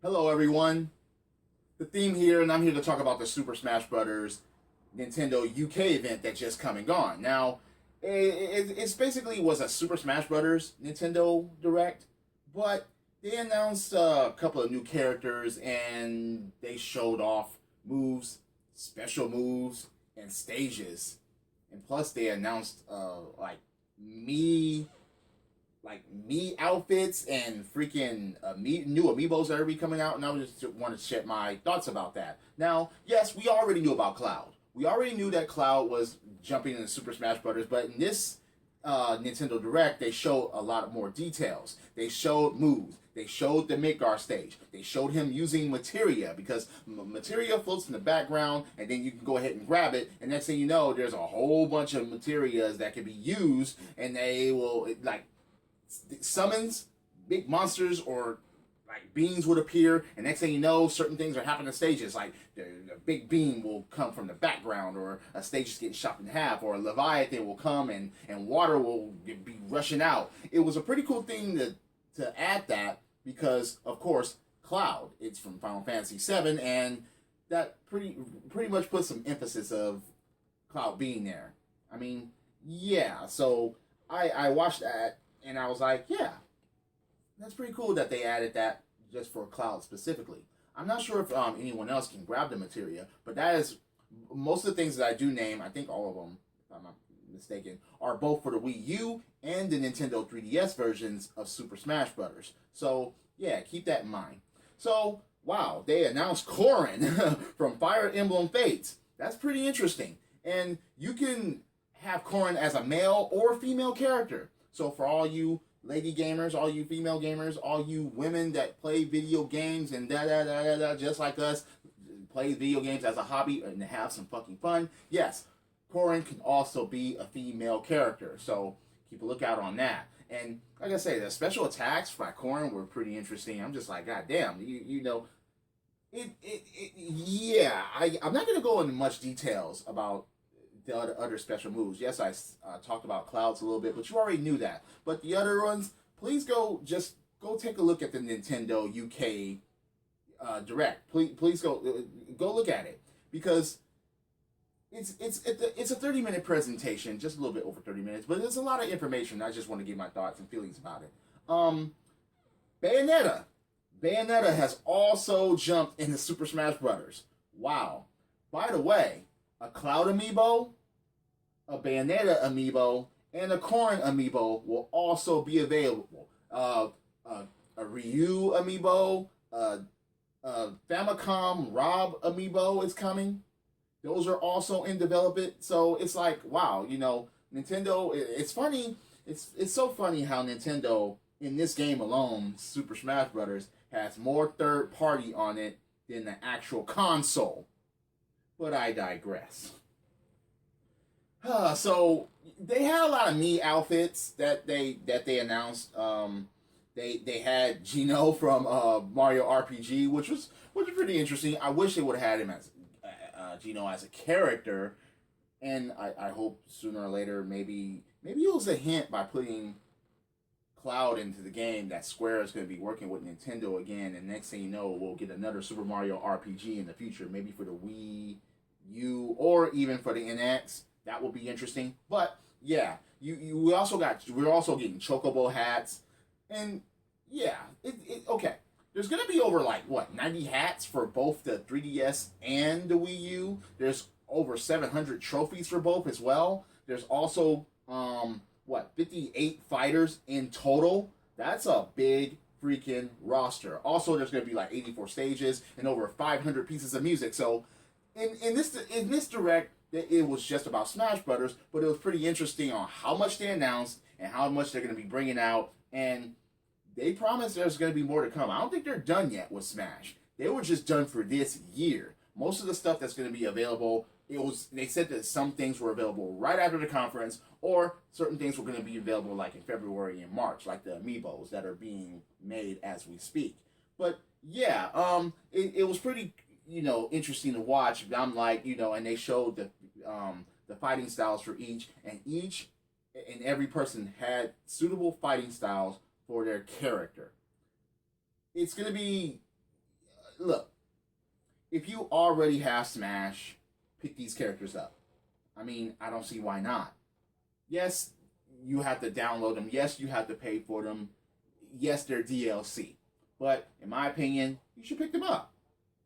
Hello, everyone. The theme here, and I'm here to talk about the Super Smash Bros. Nintendo UK event that just come and gone. Now, it's basically was a Super Smash Bros. Nintendo Direct, but they announced a couple of new characters and they showed off moves, special moves, and stages. And plus, they announced me me outfits and freaking new Amiibos that are be coming out, and I just want to share my thoughts about that. Now, yes, we already knew about Cloud. We already knew that Cloud was jumping into Super Smash Bros., but in this Nintendo Direct, they showed a lot more details. They showed moves. They showed the Midgar stage. They showed him using materia, because materia floats in the background, and then you can go ahead and grab it, and next thing you know, there's a whole bunch of materias that can be used, and they will, like, summons, big monsters or like beings would appear, and next thing you know, certain things are happening in stages. Like the big beam will come from the background, or a stage is getting chopped in half, or a Leviathan will come and water will be rushing out. It was a pretty cool thing to add that, because of course Cloud, it's from Final Fantasy VII, and that pretty much puts some emphasis of Cloud being there. I mean, yeah. So I watched that. And I was like, yeah, that's pretty cool that they added that just for Cloud specifically. I'm not sure if anyone else can grab the materia, but that is most of the things that I do name. I think all of them, if I'm not mistaken, are both for the Wii U and the Nintendo 3DS versions of Super Smash Bros. So yeah, keep that in mind. So wow, they announced Corrin from Fire Emblem Fates. That's pretty interesting, and you can have Corrin as a male or female character. So for all you lady gamers, all you female gamers, all you women that play video games and just like us, play video games as a hobby and have some fucking fun, yes, Corrin can also be a female character. So keep a lookout on that. And like I say, the special attacks by Corrin were pretty interesting. I'm just like, God damn, you know, yeah. I'm not gonna go into much details about the other special moves. Yes, I talked about Clouds a little bit, but you already knew that. But the other ones, please go take a look at the Nintendo UK Direct. Please go look at it, because it's a 30-minute presentation, just a little bit over 30 minutes, but there's a lot of information. I just want to give my thoughts and feelings about it. Bayonetta has also jumped into Super Smash Bros. Wow. By the way, a Cloud Amiibo, a Bayonetta Amiibo, and a Corrin Amiibo will also be available. A Ryu Amiibo, Famicom Rob Amiibo is coming. Those are also in development. So it's like, wow, you know, Nintendo. It's funny. It's so funny how Nintendo in this game alone, Super Smash Bros., has more third party on it than the actual console. But I digress. So they had a lot of neat outfits that they announced. They had Gino from Mario RPG, which was pretty interesting. I wish they would have had him as Gino as a character, and I hope sooner or later maybe it was a hint by putting Cloud into the game that Square is going to be working with Nintendo again, and next thing you know, we'll get another Super Mario RPG in the future, maybe for the Wii U or even for the NX. That will be interesting. But yeah, we're also getting Chocobo hats, and yeah, okay. There's gonna be over 90 hats for both the 3DS and the Wii U. There's over 700 trophies for both as well. There's also 58 fighters in total. That's a big freaking roster. Also, there's gonna be 84 stages and over 500 pieces of music. So in this direct, it was just about Smash Brothers, but it was pretty interesting on how much they announced and how much they're going to be bringing out, and they promised there's going to be more to come. I don't think they're done yet with Smash. They were just done for this year. Most of the stuff that's going to be available they said that some things were available right after the conference, or certain things were going to be available like in February and March, like the Amiibos that are being made as we speak. But yeah, it was pretty, interesting to watch. I'm like, and they showed the fighting styles for each, and every person had suitable fighting styles for their character. It's gonna be, look, if you already have Smash, pick these characters up. I mean, I don't see why not. Yes, you have to download them. Yes, you have to pay for them. Yes, they're DLC. But in my opinion, you should pick them up.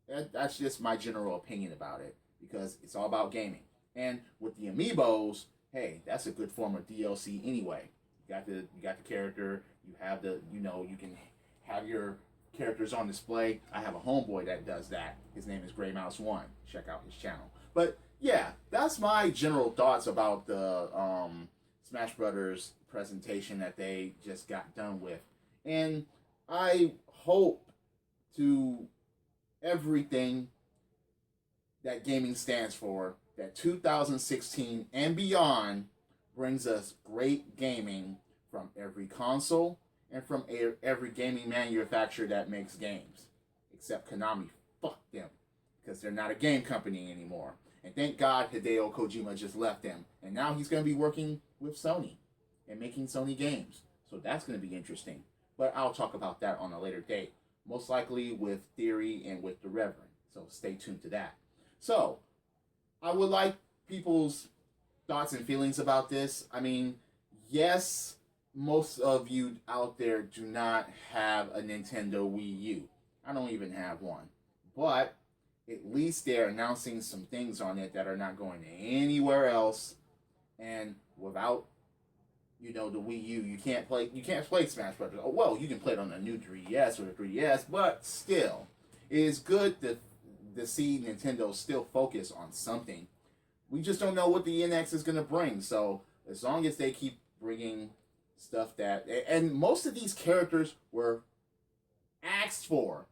That's just my general opinion about it, because it's all about gaming. And with the Amiibos, hey, that's a good form of DLC anyway. You got the character. You have you can have your characters on display. I have a homeboy that does that. His name is Grey Mouse One. Check out his channel. But yeah, that's my general thoughts about the Smash Brothers presentation that they just got done with. And I hope to everything that gaming stands for, that 2016 and beyond brings us great gaming from every console and from every gaming manufacturer that makes games. Except Konami, fuck them, because they're not a game company anymore. And thank God Hideo Kojima just left them. And now he's going to be working with Sony and making Sony games. So that's going to be interesting. But I'll talk about that on a later date. Most likely with Theory and with the Reverend. So stay tuned to that. So, I would like people's thoughts and feelings about this. I mean, yes, most of you out there do not have a Nintendo Wii U. I don't even have one. But at least they're announcing some things on it that are not going anywhere else. And without, the Wii U, you can't play Smash Brothers. Oh, well, you can play it on the new 3DS or the 3DS, but still, it is good to see Nintendo still focus on something. We just don't know what the NX is going to bring. So as long as they keep bringing stuff and most of these characters were asked for.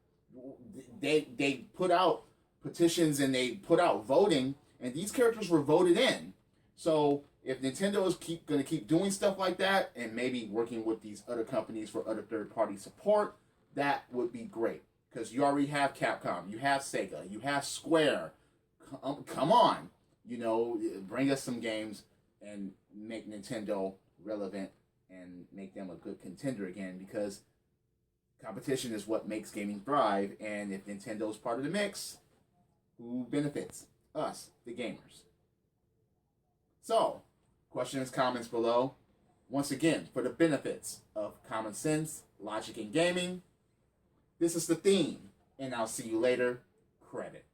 They put out petitions and they put out voting, and these characters were voted in. So if Nintendo is going to keep doing stuff like that and maybe working with these other companies for other third-party support, that would be great. Because you already have Capcom, you have Sega, you have Square. Come on. Bring us some games and make Nintendo relevant and make them a good contender again, because competition is what makes gaming thrive, and if Nintendo's part of the mix, who benefits? Us, the gamers. So, questions, comments below. Once again, for the benefits of common sense, logic, and gaming, this is the theme, and I'll see you later. Credit.